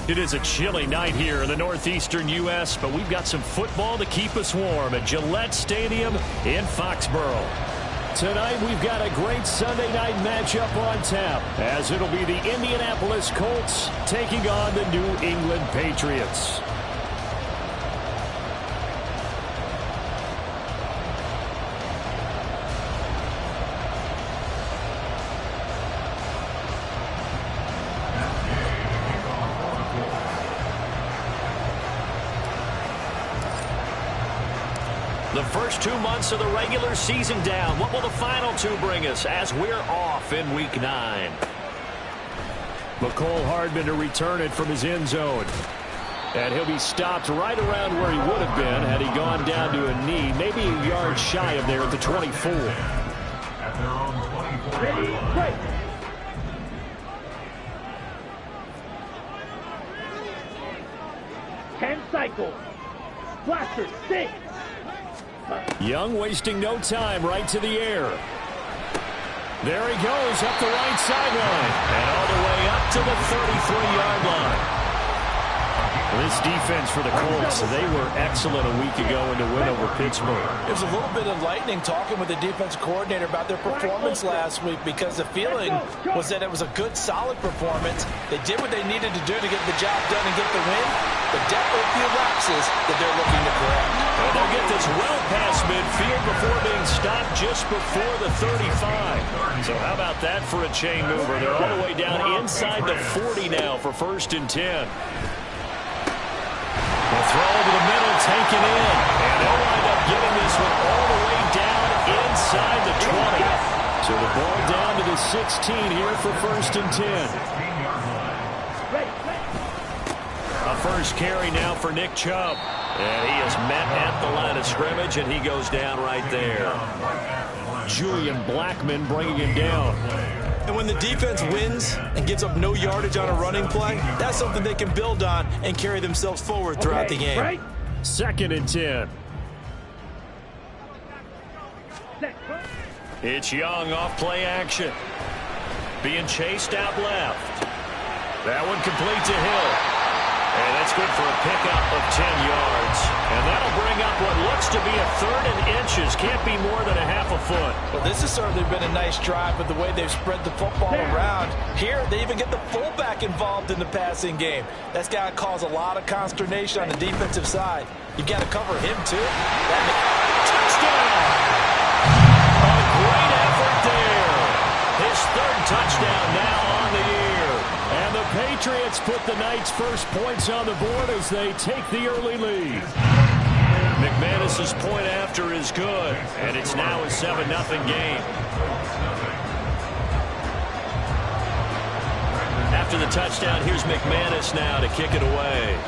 It is a chilly night here in the northeastern U.S., but we've got some football to keep us warm at Gillette Stadium in Foxborough. Tonight, we've got a great Sunday night matchup on tap, as it'll be the Indianapolis Colts taking on the New England Patriots. The first 2 months of the regular season down. What will the final two bring us as we're off in Week 9? McCole Hardman to return it from his end zone. And he'll be stopped right around where he would have been had he gone down to a knee, maybe a yard shy of there at the 24. Ready, break. Ten cycles. Blaster, six. Young wasting no time, right to the air. There he goes up the right sideline and all the way up to the 33-yard line. This defense for the Colts, they were excellent a week ago in the win over Pittsburgh. It was a little bit enlightening talking with the defensive coordinator about their performance last week, because the feeling was that it was a good, solid performance. They did what they needed to do to get the job done and get the win, but definitely a few lapses that they're looking to correct. And they'll get this well past midfield before being stopped just before the 35. So how about that for a chain mover? They're all the way down inside the 40 now for 1st and 10. The throw to the middle, taken in. And they'll wind up getting this one all the way down inside the 20. So the ball down to the 16 here for 1st and 10. A first carry now for Nick Chubb. And he is met at the line of scrimmage, and he goes down right there. Julian Blackmon bringing him down. And when the defense wins and gives up no yardage on a running play, that's something they can build on and carry themselves forward throughout the game. Right. 2nd and 10. It's Young off play action. Being chased out left. That one complete to Hill. And that's good for a pickup of 10 yards. And that'll bring up what looks to be a 3rd and inches. Can't be more than a half a foot. Well, this has certainly been a nice drive with the way they've spread the football around. Here, they even get the fullback involved in the passing game. That's got to cause a lot of consternation on the defensive side. You've got to cover him, too. Touchdown! A great effort there. His 3rd touchdown now on the year. And the Patriots put the Knights' first points on the board as they take the early lead. McManus's point after is good, and it's now a 7-0 game. After the touchdown, here's McManus now to kick it away.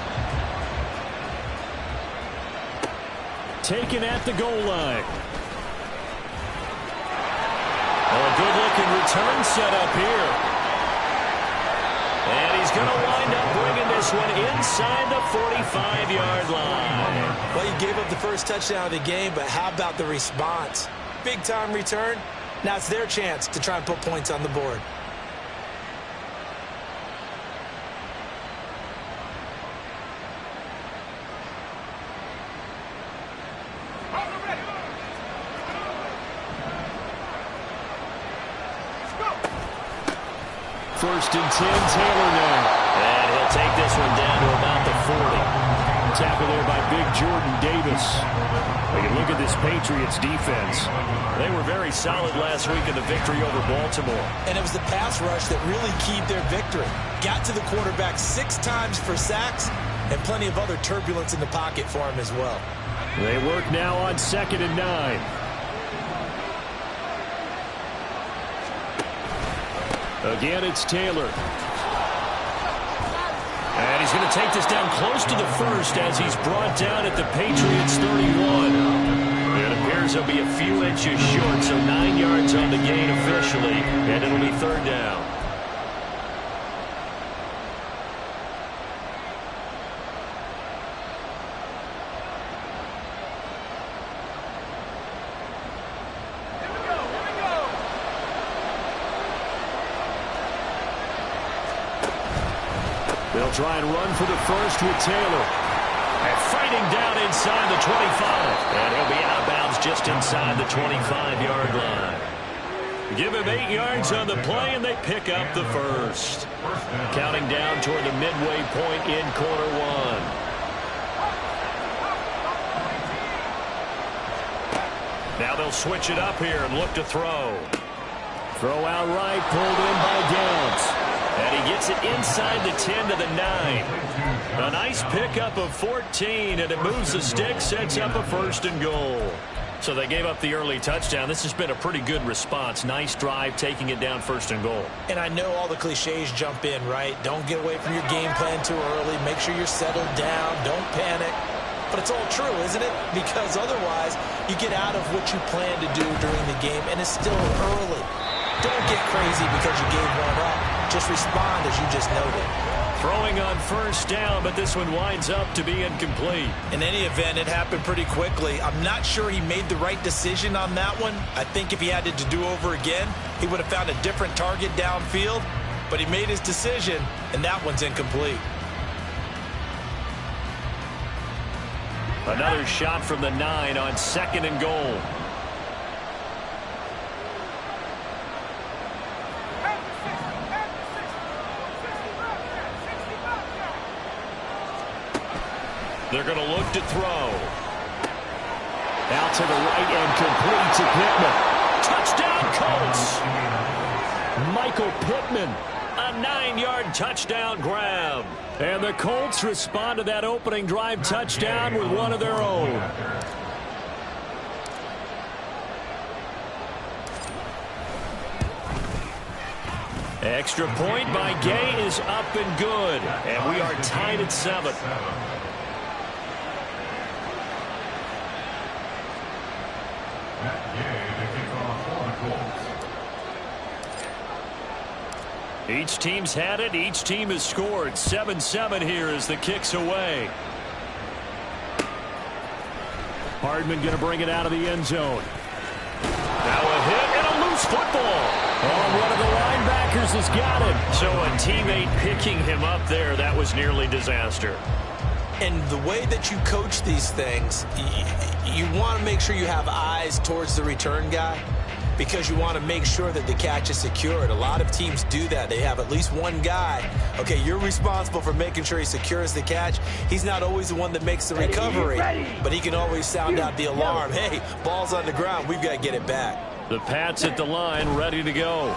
Taken at the goal line. Oh, a good-looking return set up here. And he's going to wind up bringing this one inside the 45-yard line. Well, he gave up the first touchdown of the game, but how about the response? Big-time return. Now it's their chance to try and put points on the board. First and 10, Taylor now. And he'll take this one down to about the 40. Tackle there by Big Jordan Davis. We can look at this Patriots defense. They were very solid last week in the victory over Baltimore. And it was the pass rush that really keyed their victory. Got to the quarterback 6 times for sacks, and plenty of other turbulence in the pocket for him as well. They work now on 2nd and 9. Again, it's Taylor. And he's going to take this down close to the 1st as he's brought down at the Patriots 31. It appears he'll be a few inches short, so 9 yards on the gain officially, and it'll be 3rd down. They'll try and run for the first with Taylor. And fighting down inside the 25. And he'll be out of bounds just inside the 25-yard line. Give him 8 yards on the play, and they pick up the first. Counting down toward the midway point in quarter one. Now they'll switch it up here and look to throw. Throw out right, pulled in by Downs. And he gets it inside the 10 to the 9. A nice pickup of 14, and it moves the stick, sets up a 1st and goal. So they gave up the early touchdown. This has been a pretty good response. Nice drive, taking it down 1st and goal. And I know all the cliches jump in, right? Don't get away from your game plan too early. Make sure you're settled down. Don't panic. But it's all true, isn't it? Because otherwise, you get out of what you plan to do during the game, and it's still early. Don't get crazy because you gave one up. Just respond as you just noted. Throwing on 1st down, but this one winds up to be incomplete. In any event, it happened pretty quickly. I'm not sure he made the right decision on that one. I think if he had it to do over again, he would have found a different target downfield. But he made his decision, and that one's incomplete. Another shot from the 9 on 2nd and goal. They're going to look to throw. Out to the right and complete to Pittman. Touchdown, Colts! Michael Pittman, a 9-yard touchdown grab. And the Colts respond to that opening drive touchdown with one of their own. Extra point by Gay is up and good. And we are tied at 7. Each team's had it. Each team has scored. 7-7 here as the kick's away. Hardman going to bring it out of the end zone. Now a hit and a loose football. Oh, one of the linebackers has got it. So a teammate picking him up there, that was nearly disaster. And the way that you coach these things, you want to make sure you have eyes towards the return guy because you want to make sure that the catch is secured. A lot of teams do that. They have at least one guy. Okay, you're responsible for making sure he secures the catch. He's not always the one that makes the recovery, but he can always sound out the alarm. Hey, ball's on the ground. We've got to get it back. The Pats at the line, ready to go.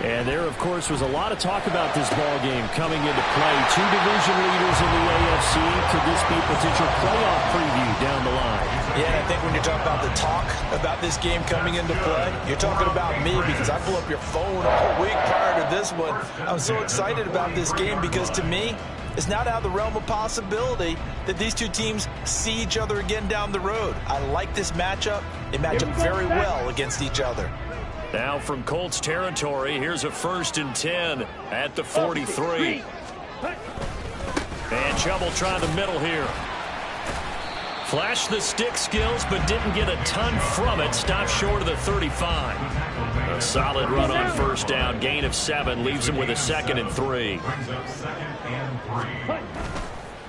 And there, of course, was a lot of talk about this ball game coming into play. 2 division leaders in the AFC. Could this be a potential playoff preview down the line? Yeah, I think when you're talking about the talk about this game coming into play, you're talking about me because I blew up your phone all week prior to this one. I'm so excited about this game because to me, it's not out of the realm of possibility that these two teams see each other again down the road. I like this matchup. They match up very well against each other. Now from Colts territory, here's a 1st and 10 at the 43. And Chubb trying the middle here. Flashed the stick skills, but didn't get a ton from it. Stopped short of the 35. A solid run on 1st down. Gain of 7 leaves him with a 2nd and 3.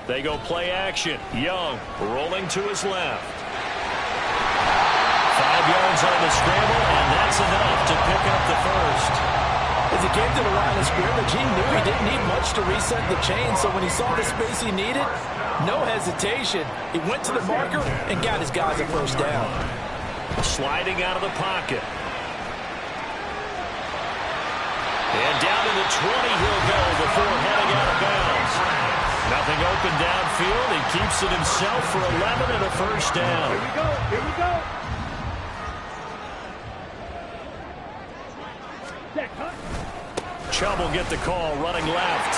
They go play action. Young rolling to his left. 5 yards on the scramble, and that's enough to pick up the first. As he came to the line of scrimmage, he knew he didn't need much to reset the chain, so when he saw the space he needed, no hesitation. He went to the marker and got his guys a 1st down. Sliding out of the pocket. And down to the 20 he'll go before heading out of bounds. Nothing open downfield. He keeps it himself for 11 and a 1st down. Here we go. Here we go. Chubb will get the call running left.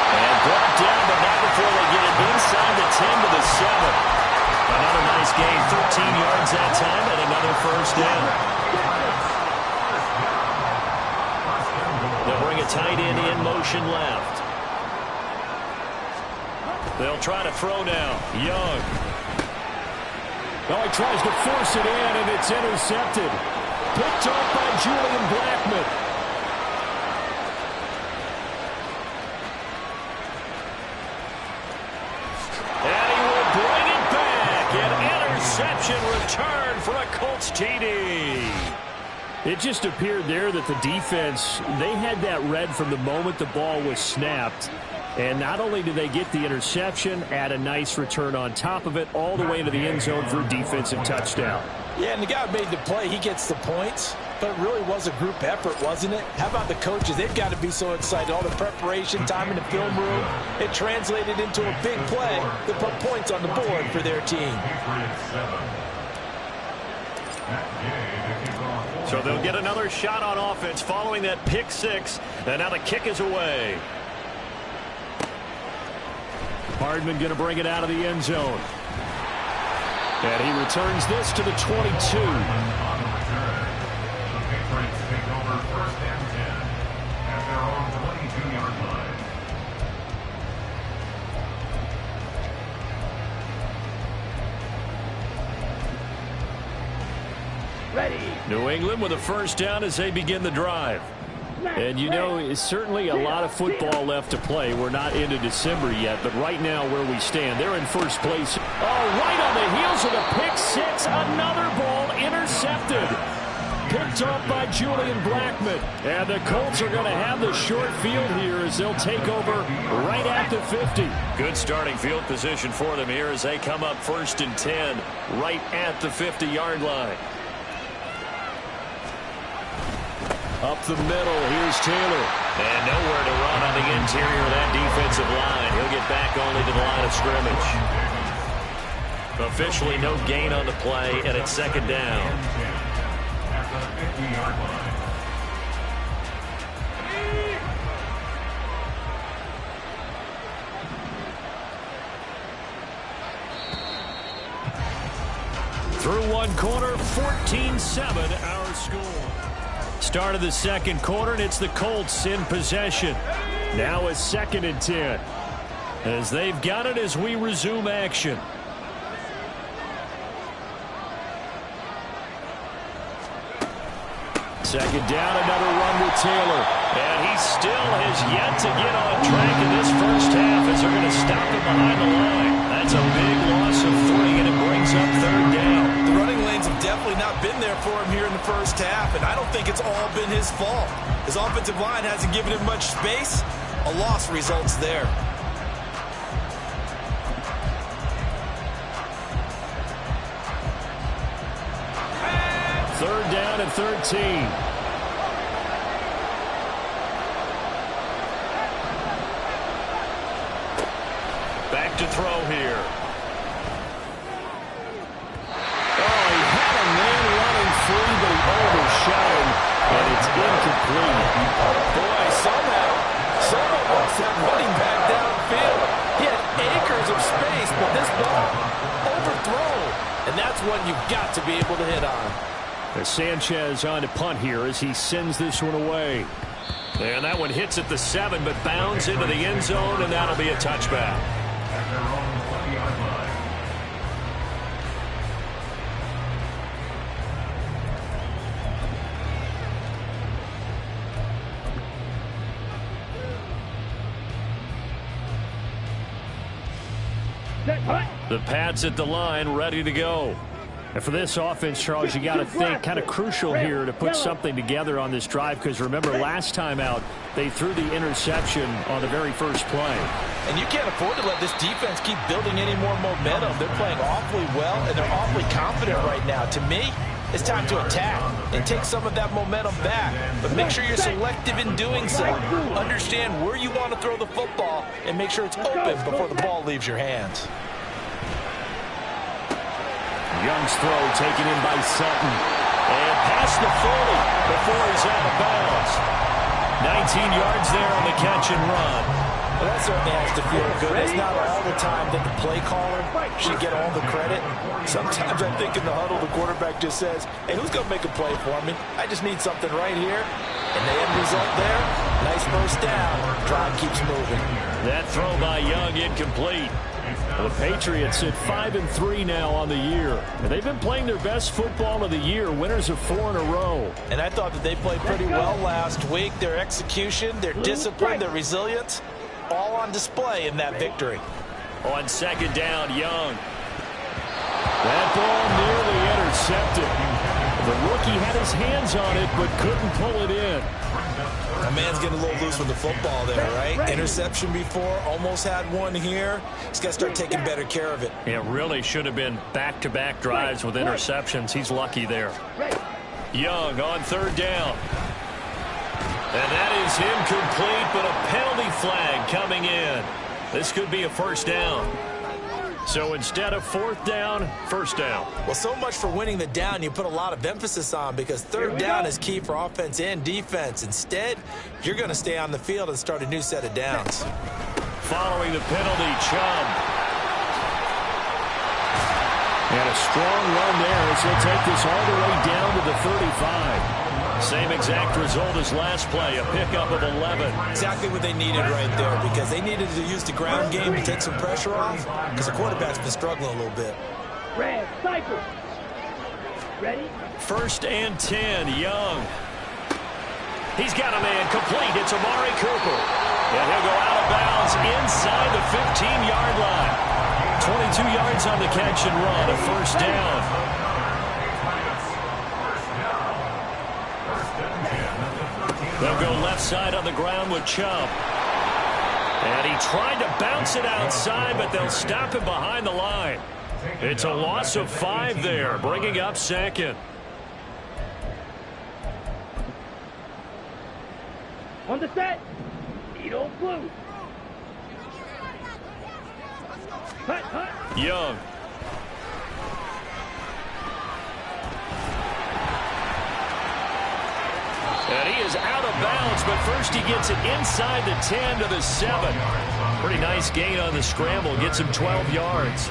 And brought down, but not before they get it inside the 10 to the 7. Another nice gain, 13 yards that time, and another 1st down. They'll bring a tight end in motion left. They'll try to throw now. Young. Oh, he tries to force it in, and it's intercepted. Picked up by Julian Blackmon. Colts TD. It just appeared there that the defense, they had that read from the moment the ball was snapped. And not only did they get the interception, add a nice return on top of it, all the way into the end zone for a defensive touchdown. Yeah, and the guy who made the play, he gets the points. But it really was a group effort, wasn't it? How about the coaches? They've got to be so excited. All the preparation, time in the film room, it translated into a big play that put points on the board for their team. So they'll get another shot on offense following that pick six. And now the kick is away. Hardman going to bring it out of the end zone. And he returns this to the 22. Ready. New England with a first down as they begin the drive. And you know, it's certainly a lot of football left to play. We're not into December yet, but right now where we stand, they're in first place. Oh, right on the heels of the pick six. Another ball intercepted. Picked off by Julian Blackmon. And the Colts are going to have the short field here as they'll take over right at the 50. Good starting field position for them here as they come up 1st and 10 right at the 50-yard line. Up the middle, here's Taylor. And nowhere to run on the interior of that defensive line. He'll get back only to the line of scrimmage. Officially no gain on the play, and it's 2nd down. At the 50-yard line. Through one quarter, 14-7 our score. Start of the second quarter, and it's the Colts in possession. Now a 2nd and 10. As they've got it as we resume action. Second down, another run with Taylor. And he still has yet to get on track in this first half as they're going to stop him behind the line. That's a big loss of 3, and it brings up 3rd down. The running lanes have definitely not been there for him here in the first half, and I don't think it's all been his fault. His offensive line hasn't given him much space. A loss results there. Third down and 13. Back to throw here. Oh, he had a man running free, but he overshot him, and it's incomplete. Boy, somehow, someone lost that running back downfield. He had acres of space, but this ball overthrown. And that's one you've got to be able to hit on. Sanchez on to punt here as he sends this one away. And that one hits at the 7, but bounds into the end zone, and that'll be a touchback. The Pats at the line, ready to go. And for this offense, Charles, you got to think kind of crucial here to put something together on this drive, because remember last time out they threw the interception on the very first play. And you can't afford to let this defense keep building any more momentum. They're playing awfully well, and they're awfully confident right now. To me, it's time to attack and take some of that momentum back. But make sure you're selective in doing so. Understand where you want to throw the football and make sure it's open before the ball leaves your hands. Young's throw taken in by Sutton. And past the 40 before he's out of bounds. 19 yards there on the catch and run. Well, that certainly has to feel good. It's not all the time that the play caller should get all the credit. Sometimes I think in the huddle, the quarterback just says, hey, who's going to make a play for me? I just need something right here. And the end result there, nice first down. Drive keeps moving. That throw by Young incomplete. Well, the Patriots at 5-3 now on the year. And they've been playing their best football of the year, winners of 4 in a row. And I thought that they played pretty well last week. Their execution, their discipline, their resilience, all on display in that victory. On 2nd down, Young. That ball nearly intercepted. The rookie had his hands on it, but couldn't pull it in. A man's getting a little loose with the football there, right? Interception before, almost had one here. He's got to start taking better care of it. It really should have been back-to-back drives with interceptions. He's lucky there. Young on third down. And that is incomplete, but a penalty flag coming in. This could be a first down. So instead of fourth down, first down. Well, so much for winning the down you put a lot of emphasis on, because third down is key for offense and defense. Instead, you're going to stay on the field and start a new set of downs. Following the penalty, Chubb. And a strong run there as he'll take this all the way down to the 35. Same exact result as last play, a pickup of 11. Exactly what they needed right there, because they needed to use the ground game to take some pressure off, because the quarterback's been struggling a little bit. Red cycle. Ready? First and 10, Young. He's got a man complete. It's Amari Cooper. And he'll go out of bounds inside the 15-yard line. 22 yards on the catch and run, a first down. They'll go left side on the ground with Chubb. And he tried to bounce it outside, but they'll stop him behind the line. It's a loss of 5 there, bringing up second. On the set. Needle blue. Hut, hut. Young. And he is out of bounds, but first he gets it inside the 10 to the 7. Pretty nice gain on the scramble. Gets him 12 yards.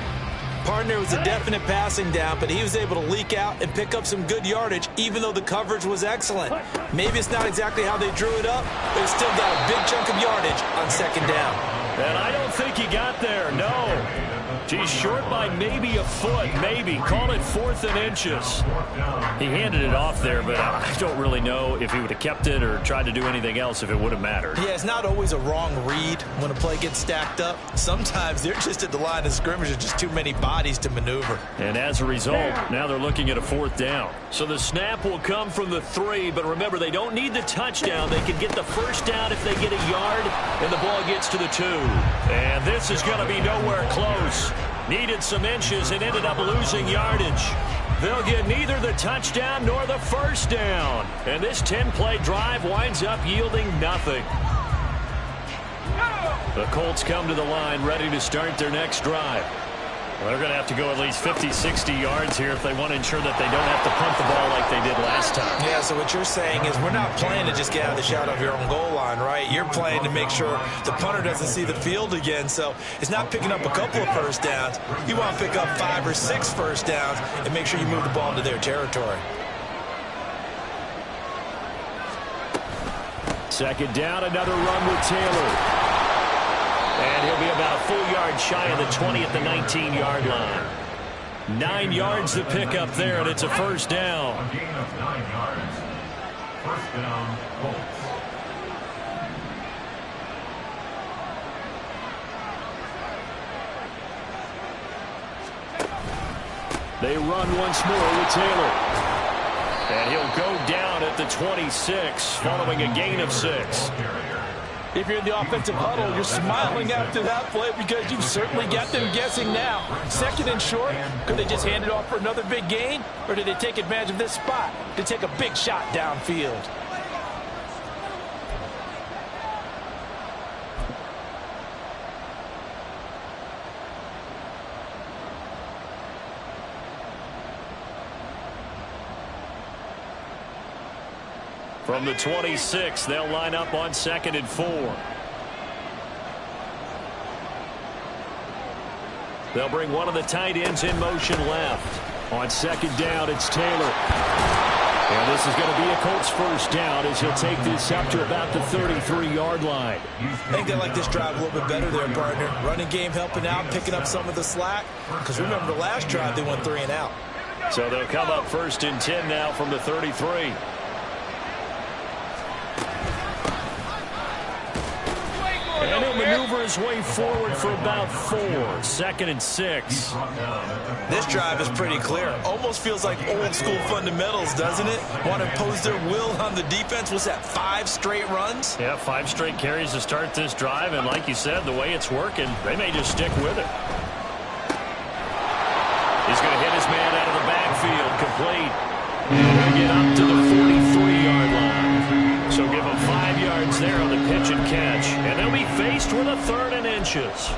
Partner was a definite passing down, but he was able to leak out and pick up some good yardage, even though the coverage was excellent. Maybe it's not exactly how they drew it up, but he still got a big chunk of yardage on second down. And I don't think he got there, no. He's short by maybe a foot, maybe. Call it 4th and inches. He handed it off there, but I don't really know if he would have kept it or tried to do anything else if it would have mattered. Yeah, it's not always a wrong read when a play gets stacked up. Sometimes they're just at the line of scrimmage with just too many bodies to maneuver. And as a result, now they're looking at a 4th down. So the snap will come from the 3, but remember, they don't need the touchdown. They can get the first down if they get a yard, and the ball gets to the 2. And this is going to be nowhere close. Needed some inches and ended up losing yardage. They'll get neither the touchdown nor the first down. And this 10-play drive winds up yielding nothing. The Colts come to the line ready to start their next drive. Well, they're going to have to go at least 50, 60 yards here if they want to ensure that they don't have to punt the ball like they did last time. Yeah, so what you're saying is we're not playing to just get out of the shot of your own goal line, right? You're playing to make sure the punter doesn't see the field again. So it's not picking up a couple of first downs. You want to pick up 5 or 6 first downs and make sure you move the ball into their territory. Second down, another run with Taylor. And he'll be about a full yard shy of the 20 at the 19-yard line. 9 yards to pick up there, and it's a first down. A gain of 9 yards. First down, Colts. They run once more with Taylor. And he'll go down at the 26, following a gain of 6. If you're in the offensive huddle, you're smiling after that play because you've certainly got them guessing now. Second and short, could they just hand it off for another big gain? Or did they take advantage of this spot to take a big shot downfield? From the 26, they'll line up on 2nd and 4. They'll bring one of the tight ends in motion left. On 2nd down, it's Taylor. And this is going to be a Colts first down as he'll take this up to about the 33-yard line. I think they like this drive a little bit better there, partner. Running game helping out, picking up some of the slack. Because remember, the last drive, they went 3 and out. So they'll come up 1st and 10 now from the 33. And he'll maneuver his way forward for about 4. 2nd and 6. This drive is pretty clear. Almost feels like old school fundamentals, doesn't it? Want to impose their will on the defense. Was that 5 straight runs? Yeah, 5 straight carries to start this drive. And like you said, the way it's working, they may just stick with it. He's going to hit his man out of the backfield. Complete. And he'll get up to the 43-yard line. So give him 5 yards there on the pitch and catch. And they'll be faced with a 3rd and inches.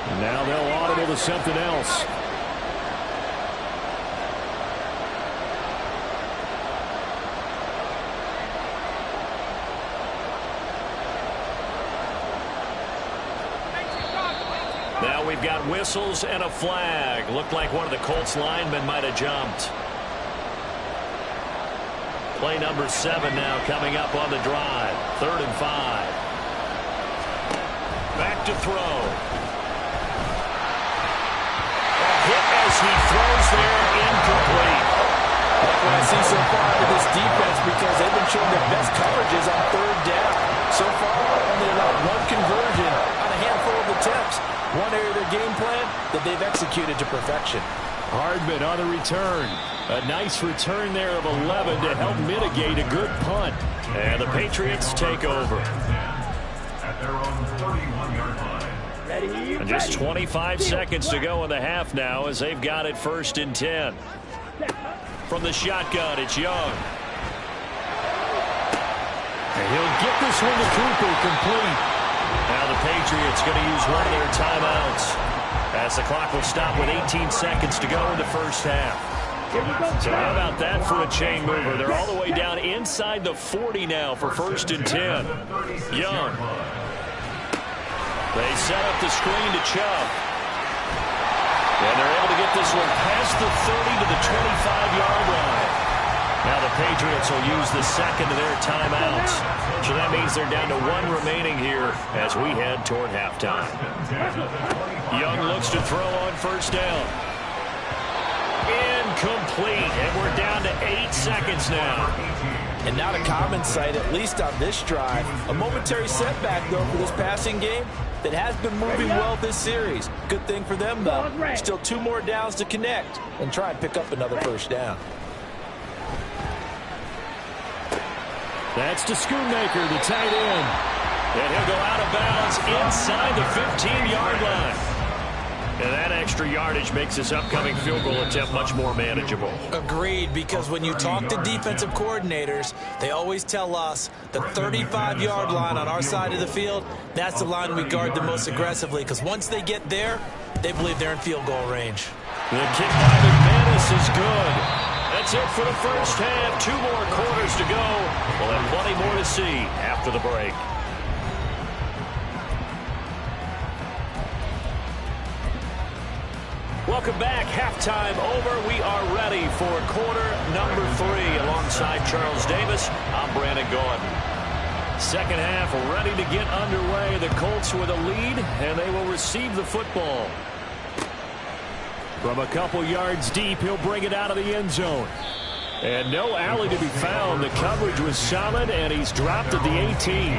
And now they'll audible to something else. Now we've got whistles and a flag. Looked like one of the Colts linemen might have jumped. Play number 7 now coming up on the drive. 3rd and 5. Back to throw. A hit as he throws there, incomplete. Like what I see so far out of this defense, because they've been showing their best coverages on 3rd down. So far, only allowed 1 conversion on a handful of attempts. One area of their game plan that they've executed to perfection. Hardman on the return. A nice return there of 11 to help mitigate a good punt. And the Patriots take over. At their own 31-yard line. Ready, And just 25 seconds to go in the half now as they've got it 1st and 10. From the shotgun, it's Young. And he'll get this one to Cooper, complete. Now the Patriots going to use one of their timeouts as the clock will stop with 18 seconds to go in the 1st half. So how about that for a chain mover? They're all the way down inside the 40 now for 1st and 10. Young. They set up the screen to Chubb. And they're able to get this one past the 30 to the 25-yard line. Now the Patriots will use the 2nd of their timeouts. So that means they're down to 1 remaining here as we head toward halftime. Young looks to throw on 1st down. Incomplete. And we're down to 8 seconds now. And not a common sight, at least on this drive. A momentary setback, though, for this passing game that has been moving well this series. Good thing for them, though. Still 2 more downs to connect and try and pick up another 1st down. That's to Schoonmaker, the tight end. And he'll go out of bounds inside the 15-yard line. And that extra yardage makes this upcoming field goal attempt much more manageable. Agreed, because when you talk to defensive coordinators, they always tell us the 35-yard line on our side of the field, that's the line we guard the most aggressively, because once they get there, they believe they're in field goal range. The kick by McManus is good. That's it for the 1st half. 2 more quarters to go. We'll have plenty more to see after the break. Welcome back. Halftime over. We are ready for quarter number 3. Alongside Charles Davis, I'm Brandon Gordon. 2nd half ready to get underway. The Colts with a lead, and they will receive the football. From a couple yards deep, he'll bring it out of the end zone. And no alley to be found. The coverage was solid, and he's dropped at the 18.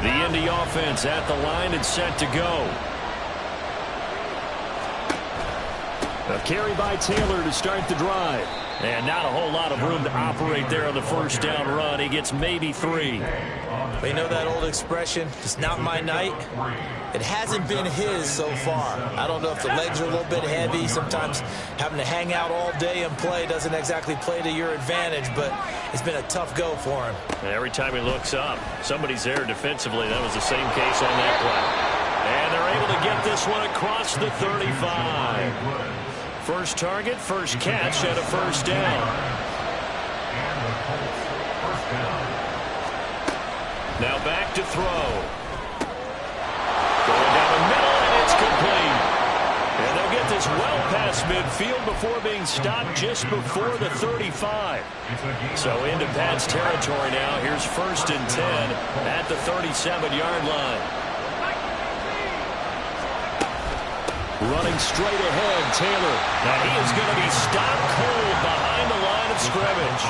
The Indy offense at the line and set to go. A carry by Taylor to start the drive. And not a whole lot of room to operate there on the 1st down run. He gets maybe 3. You know that old expression, it's not my night? It hasn't been his so far. I don't know if the legs are a little bit heavy. Sometimes having to hang out all day and play doesn't exactly play to your advantage, but it's been a tough go for him. And every time he looks up, somebody's there defensively. That was the same case on that play. And they're able to get this one across the 35. First target, first catch, and a 1st down. Now back to throw. Going down the middle, and it's complete. And they'll get this well past midfield before being stopped just before the 35. So into Pat's territory now. Here's 1st and 10 at the 37-yard line. Running straight ahead, Taylor. And he is going to be stopped cold behind the line of scrimmage.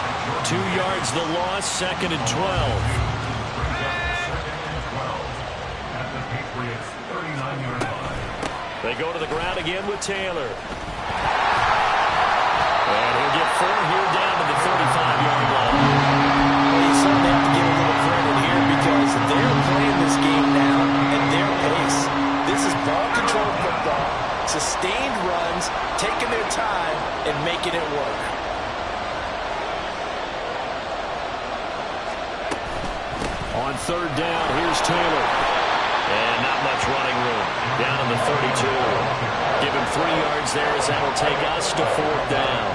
2 yards the loss, 2nd and 12. They go to the ground again with Taylor. And he'll get 4 here down to the 35-yard line. Well, you certainly have to give a little credit here because they're playing this game now at their pace. This is ball-controlled football, sustained runs, taking their time, and making it work. On 3rd down, here's Taylor. And not much running room. Down in the 32. Give him 3 yards there as that'll take us to 4th down.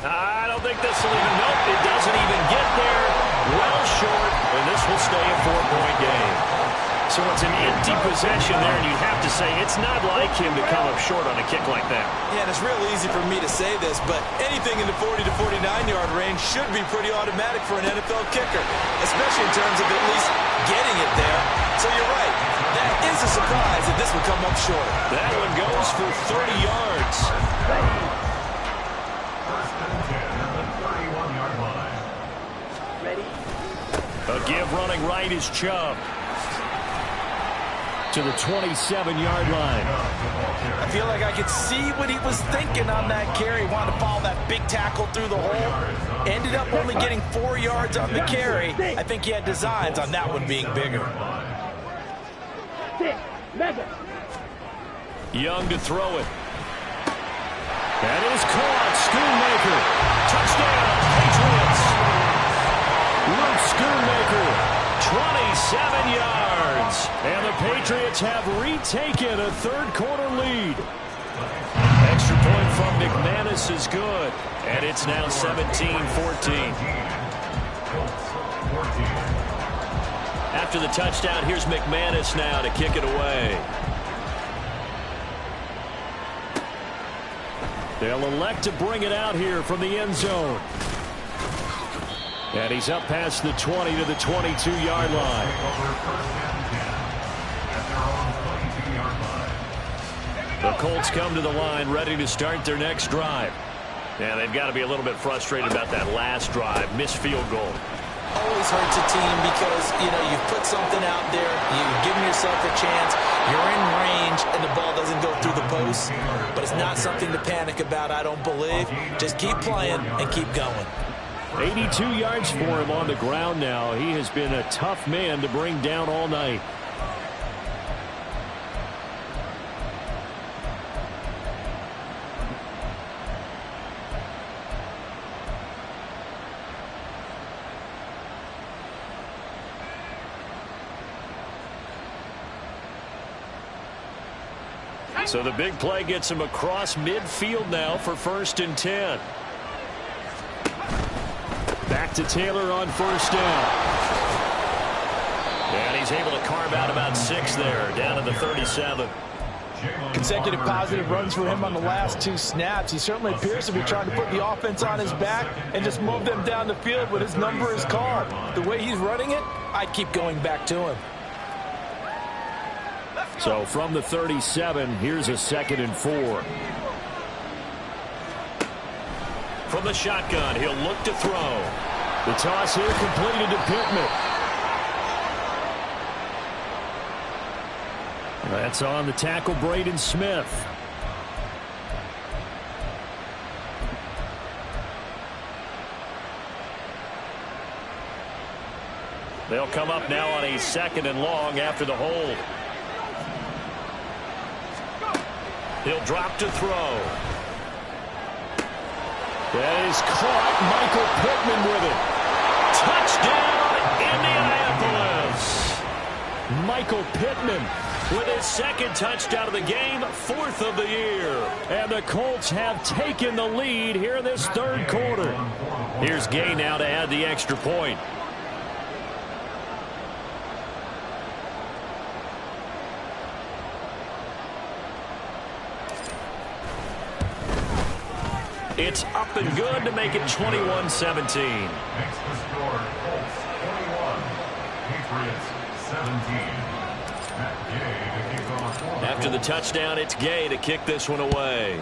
I don't think this will even, nope, it doesn't even get there. Well short, and this will stay a 4-point game. So it's an empty possession there, and you'd have to say it's not like him to come up short on a kick like that. Yeah, and it's real easy for me to say this, but anything in the 40 to 49-yard range should be pretty automatic for an NFL kicker, especially in terms of at least getting it there. So you're right. That is a surprise that this would come up short. That one goes for 30 yards. Ready? A give running right is Chubb. To the 27-yard line. I feel like I could see what he was thinking on that carry. Wanted to follow that big tackle through the hole. Ended up only getting 4 yards on the carry. I think he had designs on that one being bigger. Young to throw it. That is caught. Schoonmaker. Touchdown, Patriots. Luke Schoonmaker, 27 yards. And the Patriots have retaken a 3rd-quarter lead. Extra point from McManus is good. And it's now 17-14. After the touchdown, here's McManus now to kick it away. They'll elect to bring it out here from the end zone. And he's up past the 20 to the 22-yard line. The Colts come to the line ready to start their next drive. And they've got to be a little bit frustrated about that last drive. Missed field goal. Always hurts a team because, you know, you've put something out there, you've given yourself a chance, you're in range, and the ball doesn't go through the post. But it's not something to panic about, I don't believe. Just keep playing and keep going. 82 yards for him on the ground now. He has been a tough man to bring down all night. So the big play gets him across midfield now for 1st and 10. Back to Taylor on 1st down. And he's able to carve out about 6 there, down to the 37. Consecutive positive runs for him on the last 2 snaps. He certainly appears to be trying to put the offense on his back and just move them down the field when his number is called. The way he's running it, I'd keep going back to him. So from the 37, here's a 2nd and 4. From the shotgun, he'll look to throw. The toss here completed to Pittman. That's on the tackle, Braden Smith. They'll come up now on a 2nd and long after the hold. He'll drop to throw. That is caught. Michael Pittman with it. Touchdown, Indianapolis. Michael Pittman with his second touchdown of the game, 4th of the year. And the Colts have taken the lead here in this third quarter. Here's Gay now to add the extra point. It's up and good to make it 21-17. Makes the score Colts 21, Patriots 17. After the touchdown, it's Gay to kick this one away.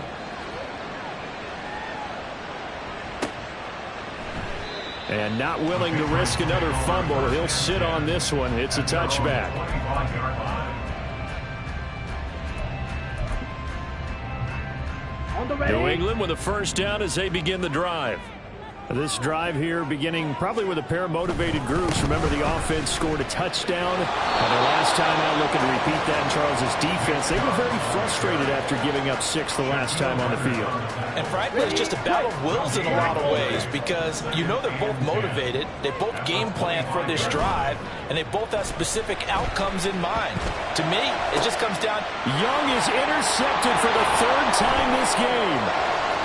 And not willing to risk another fumble. He'll sit on this one. It's a touchback. New England with a first down as they begin the drive. This drive here beginning probably with a pair of motivated groups. Remember, the offense scored a touchdown. And the last time out, looking to repeat that in Charles's defense. They were very frustrated after giving up 6 the last time on the field. And frankly, it's just a battle of wills in a lot of ways because you know they're both motivated. They both game plan for this drive, and they both have specific outcomes in mind. To me, it just comes down. Young is intercepted for the 3rd time this game.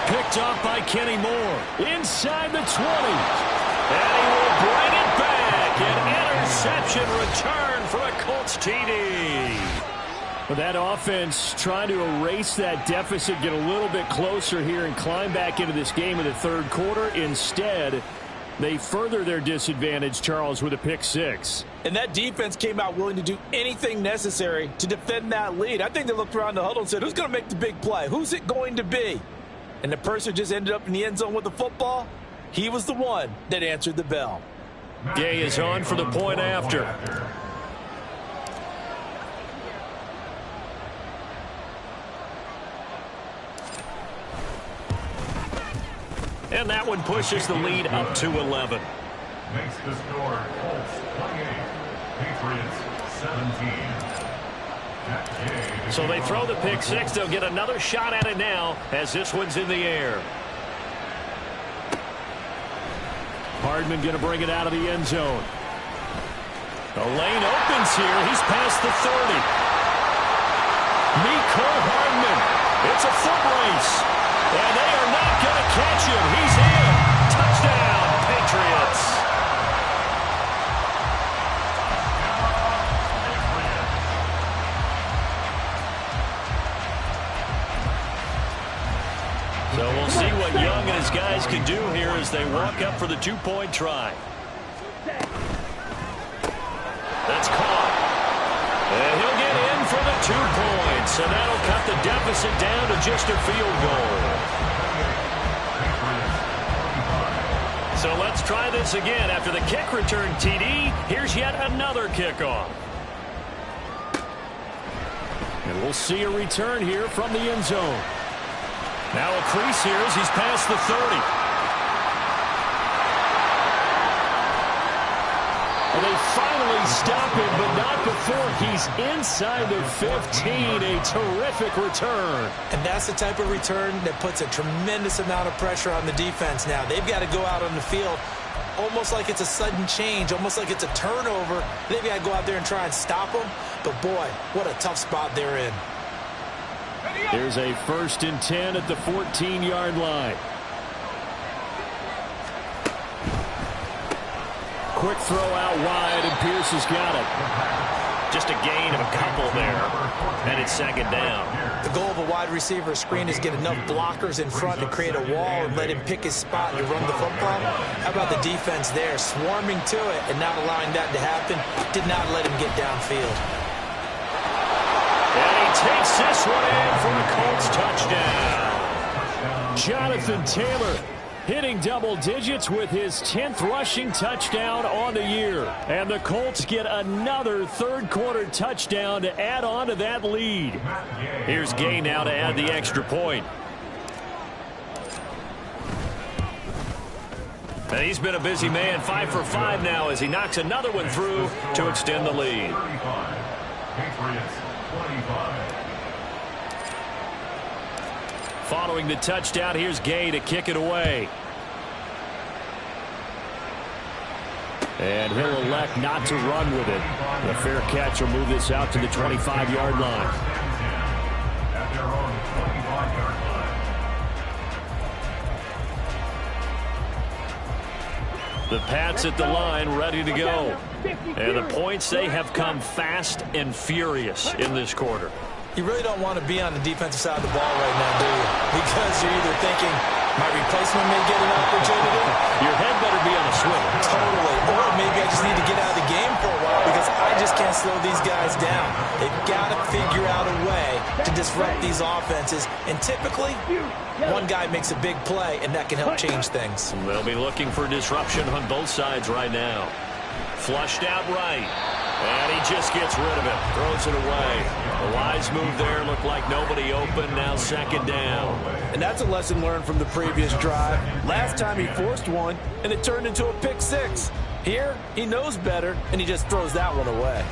Picked off by Kenny Moore. Inside the 20. And he will bring it back. An interception return for a Colts TD. But that offense trying to erase that deficit, get a little bit closer here and climb back into this game in the third quarter. Instead, they further their disadvantage, Charles, with a pick 6. And that defense came out willing to do anything necessary to defend that lead. I think they looked around the huddle and said, who's going to make the big play? Who's it going to be? And the person just ended up in the end zone with the football. He was the one that answered the bell. Gay is on for the point after. And that one pushes the lead up to 11. Makes the score Colts 28, Patriots 17. So they throw the pick 6. They'll get another shot at it now as this one's in the air. Hardman going to bring it out of the end zone. The lane opens here. He's past the 30. Mecole Hardman. It's a foot race. And they are not going to catch him. He's in. Touchdown, Patriots. So we'll see what Young and his guys can do here as they walk up for the 2-point try. That's caught. And he'll get in for the 2 points. And that'll cut the deficit down to just a field goal. So let's try this again. After the kick return TD, here's yet another kickoff. And we'll see a return here from the end zone. Now a crease here as he's past the 30. And they finally stop him, but not before he's inside the 15. A terrific return. And that's the type of return that puts a tremendous amount of pressure on the defense now. They've got to go out on the field almost like it's a sudden change, almost like it's a turnover. They've got to go out there and try and stop them. But, boy, what a tough spot they're in. There's a 1st and 10 at the 14-yard line. Quick throw out wide, and Pierce has got it. Just a gain of a couple there, and it's 2nd down. The goal of a wide receiver screen is get enough blockers in front to create a wall and let him pick his spot and run the football. How about the defense there, swarming to it and not allowing that to happen? Did not let him get downfield. And he takes this one in for the Colts touchdown. Jonathan Taylor hitting double digits with his 10th rushing touchdown on the year. And the Colts get another third-quarter touchdown to add on to that lead. Here's Gay now to add the extra point. And he's been a busy man, 5 for 5 now as he knocks another one through to extend the lead. Patriots 25. Following the touchdown, here's Gay to kick it away. And he'll elect not to run with it. The fair catch will move this out to the 25-yard line. At their own 25-yard line. The Pats at the line, ready to go. And the points, they have come fast and furious in this quarter. You really don't want to be on the defensive side of the ball right now, do you? Because you're either thinking, my replacement may get an opportunity. Your head better be on a swivel. Totally. Or maybe I just need to get out of the game for a while because I just can't slow these guys down. They've got to figure out a way to disrupt these offenses. And typically, one guy makes a big play, and that can help change things. They'll be looking for disruption on both sides right now. Flushed out right. And he just gets rid of it. Throws it away. A wise move there. Looked like nobody open. Now second down. And that's a lesson learned from the previous drive. Last time he forced one, and it turned into a pick six. Here, he knows better, and he just throws that one away.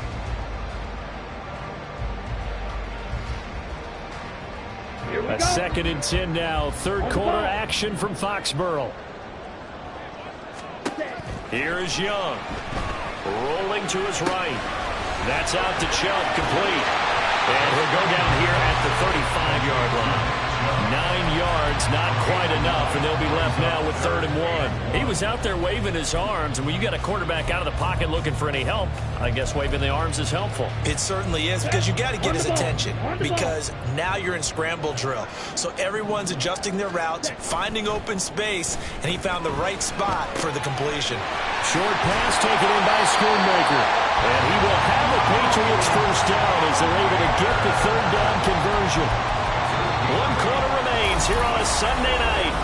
A 2nd and 10 now. Third quarter action from Foxborough. Here is Young. Rolling to his right. That's out to Chubb, complete. And he'll go down here at the 35-yard line. 9 yards, not quite enough, and they'll be left now with 3rd and 1. He was out there waving his arms, and when you got a quarterback out of the pocket looking for any help, I guess waving the arms is helpful. It certainly is, because you got to get his attention, because now you're in scramble drill. So everyone's adjusting their routes, finding open space, and he found the right spot for the completion. Short pass taken in by Schoonmaker. And he will have the Patriots first down as they're able to get the 3rd down conversion. 1 quarter remains here on a Sunday night.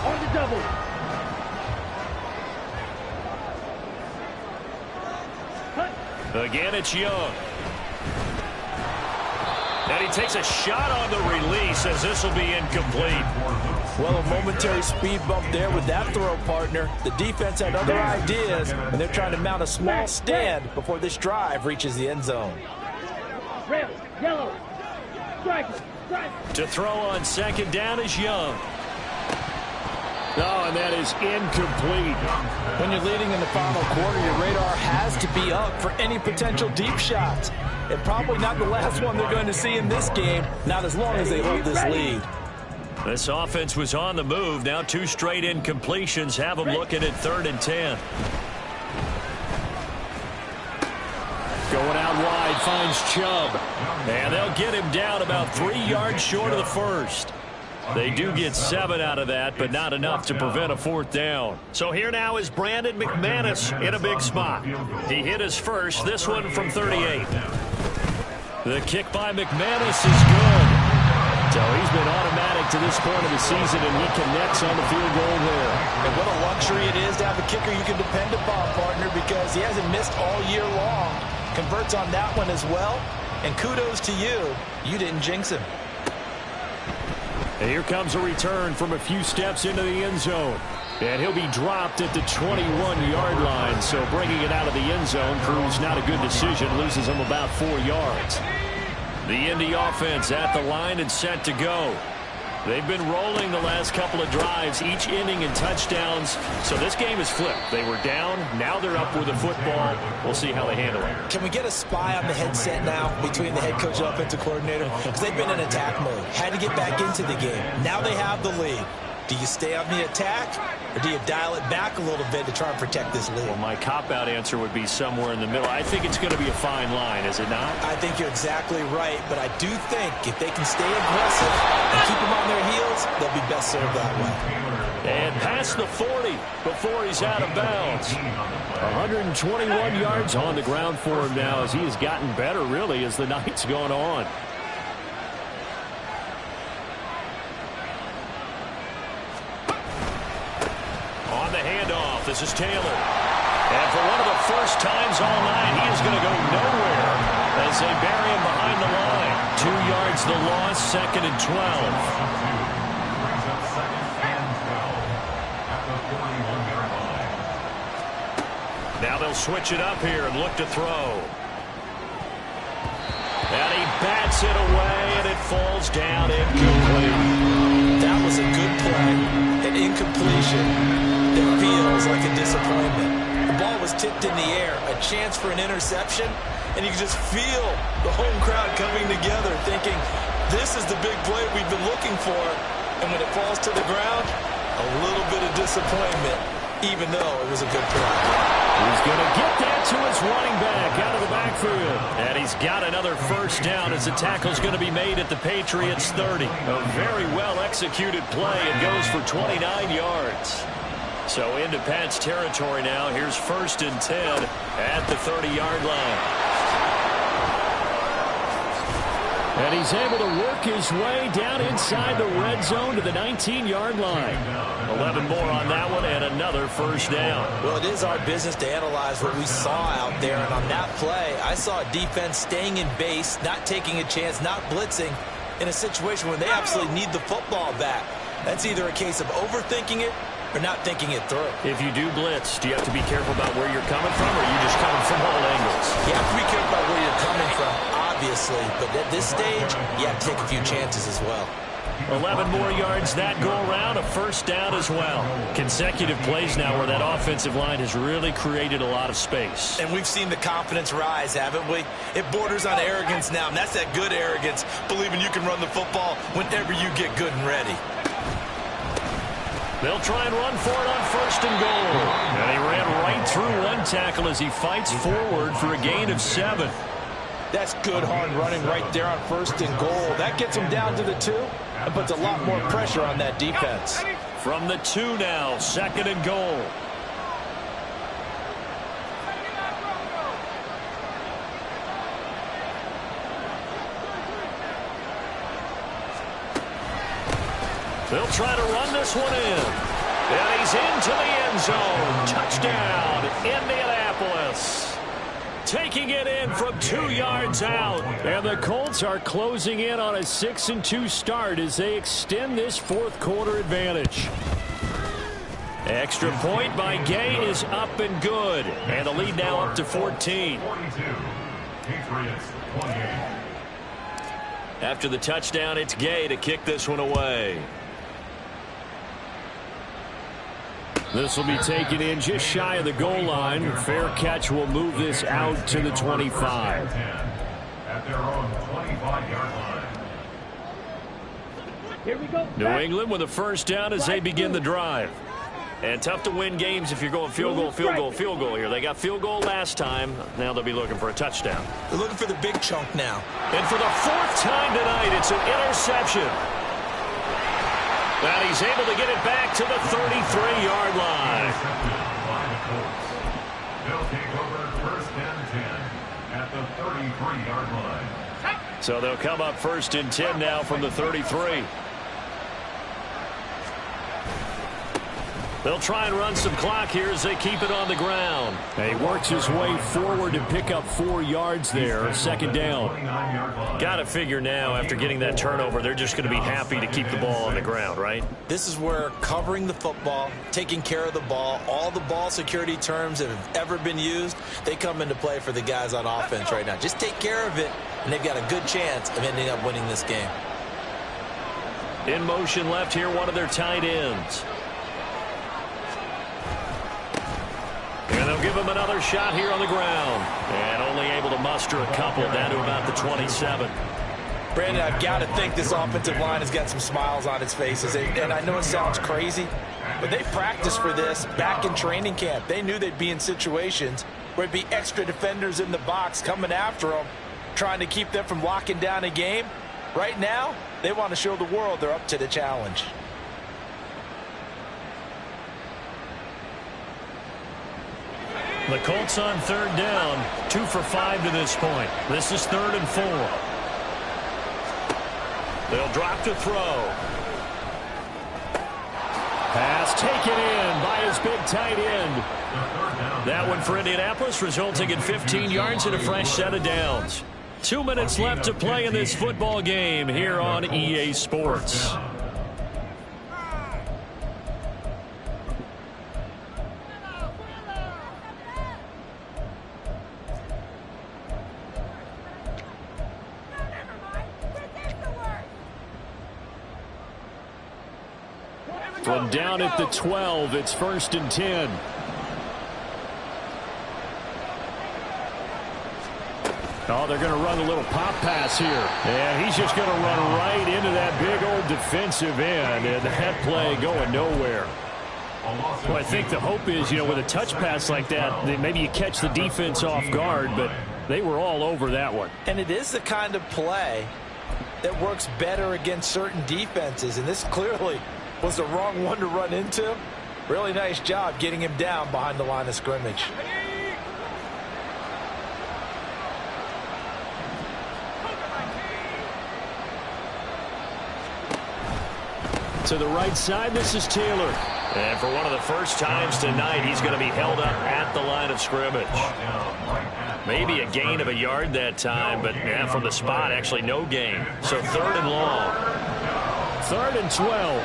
On the double. Again, it's Young. And he takes a shot on the release as this will be incomplete. Well, a momentary speed bump there with that throw, partner. The defense had other ideas, and they're trying to mount a small stand before this drive reaches the end zone. Red, yellow, striker, striker. To throw on 2nd down is Young. Oh, and that is incomplete. When you're leading in the final quarter, your radar has to be up for any potential deep shots. And probably not the last one they're going to see in this game, not as long as they hold this lead. This offense was on the move. Now 2 straight incompletions have them looking at 3rd and 10. Going out wide, finds Chubb. And they'll get him down about 3 yards short of the first. They do get 7 out of that, but not enough to prevent a 4th down. So here now is Brandon McManus in a big spot. He hit his first, this one from 38. The kick by McManus is good. So he's been automatic to this point of the season, and he connects on the field goal there. And what a luxury it is to have a kicker you can depend upon, partner, because he hasn't missed all year long. Converts on that one as well. And kudos to you. You didn't jinx him. And here comes a return from a few steps into the end zone. And he'll be dropped at the 21-yard line. So bringing it out of the end zone proves not a good decision. Loses him about 4 yards. The Indy offense at the line and set to go. They've been rolling the last couple of drives, each ending in touchdowns. So this game is flipped. They were down. Now they're up with the football. We'll see how they handle it. Can we get a spy on the headset now between the head coach and offensive coordinator? Because they've been in attack mode. Had to get back into the game. Now they have the lead. Do you stay on the attack, or do you dial it back a little bit to try and protect this lead? Well, my cop-out answer would be somewhere in the middle. I think it's going to be a fine line, is it not? I think you're exactly right, but I do think if they can stay aggressive and keep them on their heels, they'll be best served that way. And past the 40 before he's out of bounds. 121 yards on the ground for him now as he has gotten better, really, as the night's gone on. On the handoff, this is Taylor. And for one of the first times all night, he is going to go nowhere as they bury him behind the line. 2 yards the loss, 2nd and 12. Now they'll switch it up here and look to throw. And he bats it away, and it falls down incomplete. was a good play, an incompletion that feels like a disappointment. The ball was tipped in the air, a chance for an interception, and you can just feel the home crowd coming together thinking, this is the big play we've been looking for. And when it falls to the ground, a little bit of disappointment, even though it was a good play. He's going to get that to his running back out of the backfield. And he's got another first down as the tackle's going to be made at the Patriots' 30. A very well-executed play. It goes for 29 yards. So into Pat's territory now. Here's 1st and 10 at the 30-yard line. And he's able to work his way down inside the red zone to the 19-yard line. 11 more on that one and another first down. Well, it is our business to analyze what we saw out there. And on that play, I saw a defense staying in base, not taking a chance, not blitzing in a situation where they absolutely need the football back. That's either a case of overthinking it or not thinking it through. If you do blitz, do you have to be careful about where you're coming from, or are you just coming from all angles? You have to be careful about where you're coming from, obviously. But at this stage, you have to take a few chances as well. 11 more yards that go around, a first down as well. Consecutive plays now where that offensive line has really created a lot of space. And we've seen the confidence rise, haven't we? It borders on arrogance now, and that's that good arrogance, believing you can run the football whenever you get good and ready. They'll try and run for it on 1st and goal. And he ran right through one tackle as he fights forward for a gain of 7. That's good hard running right there on 1st and goal. That gets him down to the 2 and puts a lot more pressure on that defense. From the 2 now, 2nd and goal. They'll try to run this one in. And he's into the end zone. Touchdown, Indianapolis. Taking it in from 2 yards out. And the Colts are closing in on a 6-2 start as they extend this 4th quarter advantage. Extra point by Gay is up and good. And the lead now up to 14. After the touchdown, it's Gay to kick this one away. This will be taken in just shy of the goal line. Fair catch will move this out to the 25. At their own 25-yard line. Here we go. New England with a first down as they begin the drive. And tough to win games if you're going field goal, field goal, field goal here. They got field goal last time. Now they'll be looking for a touchdown. They're looking for the big chunk now. And for the 4th time tonight, it's an interception. And he's able to get it back to the 33-yard line. They'll take over 1st and 10 at the 33-yard line. So they'll come up 1st and 10 now from the 33. They'll try and run some clock here as they keep it on the ground. And he works his way forward to pick up 4 yards there. 2nd down. Got to figure now, after getting that turnover, they're just going to be happy to keep the ball on the ground, right? This is where covering the football, taking care of the ball, all the ball security terms that have ever been used, they come into play for the guys on offense right now. Just take care of it, and they've got a good chance of ending up winning this game. In motion left here, one of their tight ends. And they'll give him another shot here on the ground. And only able to muster a couple down to about the 27. Brandon, I've got to think this offensive line has got some smiles on its faces. And I know it sounds crazy, but they practiced for this back in training camp. They knew they'd be in situations where it'd be extra defenders in the box coming after them, trying to keep them from locking down a game. Right now, they want to show the world they're up to the challenge. The Colts on 3rd down, 2 for 5 to this point. This is 3rd and 4. They'll drop to throw. Pass taken in by his big tight end. That one for Indianapolis, resulting in 15 yards and a fresh set of downs. 2 minutes left to play in this football game here on EA Sports. From down at the 12, it's 1st and 10. Oh, they're going to run a little pop pass here. And he's just going to run right into that big old defensive end. And that play going nowhere. Well, I think the hope is, with a touch pass like that, maybe you catch the defense off guard, but they were all over that one. And it is the kind of play that works better against certain defenses. And this clearly was the wrong one to run into. Really nice job getting him down behind the line of scrimmage. To the right side, this is Taylor. And for one of the first times tonight, he's going to be held up at the line of scrimmage. Maybe a gain of a yard that time, but from the spot, actually no gain. So 3rd and long. 3rd and 12.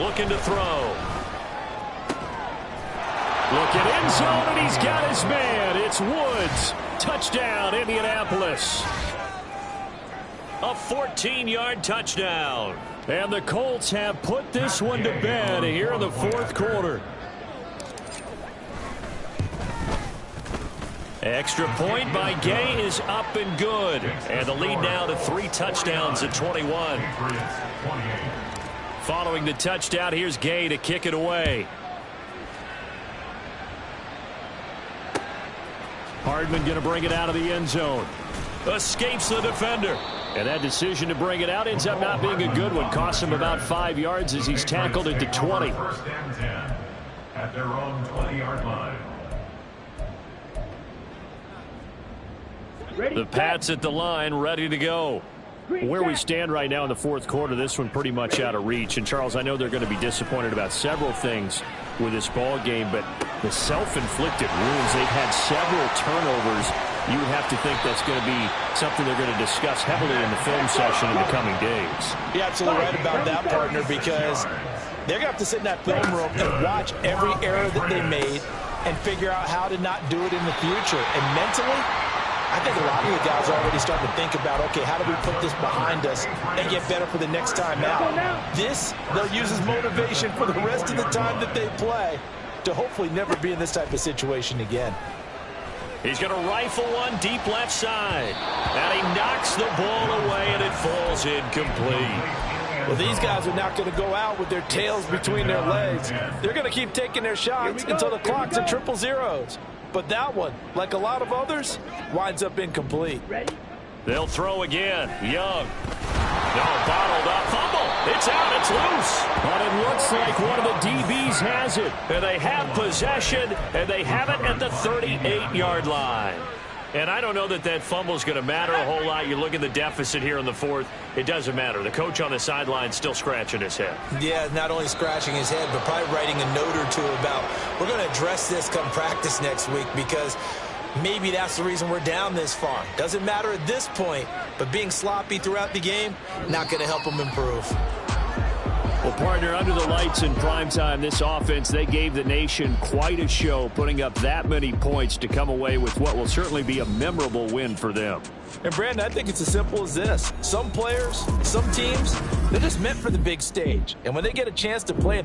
Looking to throw. Looking end zone, and he's got his man. It's Woods. Touchdown, Indianapolis. A 14-yard touchdown. And the Colts have put this one to bed here in the 4th quarter. Extra point by Gay is up and good. And the lead now to 3 touchdowns at 21. Following the touchdown, here's Gay to kick it away. Hardman going to bring it out of the end zone. Escapes the defender. And that decision to bring it out ends up not being a good one. Costs him about 5 yards as he's tackled at the 20. 1st and 10 at their own 20-yard line. The Pats at the line, ready to go. Where we stand right now in the 4th quarter, this one pretty much out of reach. And, Charles, I know they're going to be disappointed about several things with this ball game, but the self-inflicted wounds, they've had several turnovers. You would have to think that's going to be something they're going to discuss heavily in the film session in the coming days. You're absolutely right about that, partner, because they're going to have to sit in that film room and watch every error that they made and figure out how to not do it in the future. And mentally, I think a lot of the guys are already starting to think about, okay, how do we put this behind us and get better for the next time out? This, they'll use as motivation for the rest of the time that they play to hopefully never be in this type of situation again. He's going to rifle one deep left side. And he knocks the ball away, and it falls incomplete. Well, these guys are not going to go out with their tails between their legs. They're going to keep taking their shots until the clock's at 000. But that one, like a lot of others, winds up incomplete. They'll throw again. Young. No, bottled up. Fumble. It's out. It's loose. But it looks like one of the DBs has it. And they have possession, and they have it at the 38-yard line. And I don't know that that fumble is going to matter a whole lot. You look at the deficit here in the 4th. It doesn't matter. The coach on the sideline still scratching his head. Yeah, not only scratching his head, but probably writing a note or two about, we're going to address this come practice next week, because maybe that's the reason we're down this far. Doesn't matter at this point, but being sloppy throughout the game, not going to help them improve. Well, partner, under the lights in primetime, this offense, they gave the nation quite a show, putting up that many points to come away with what will certainly be a memorable win for them. And, Brandon, I think it's as simple as this. Some players, some teams, they're just meant for the big stage. And when they get a chance to play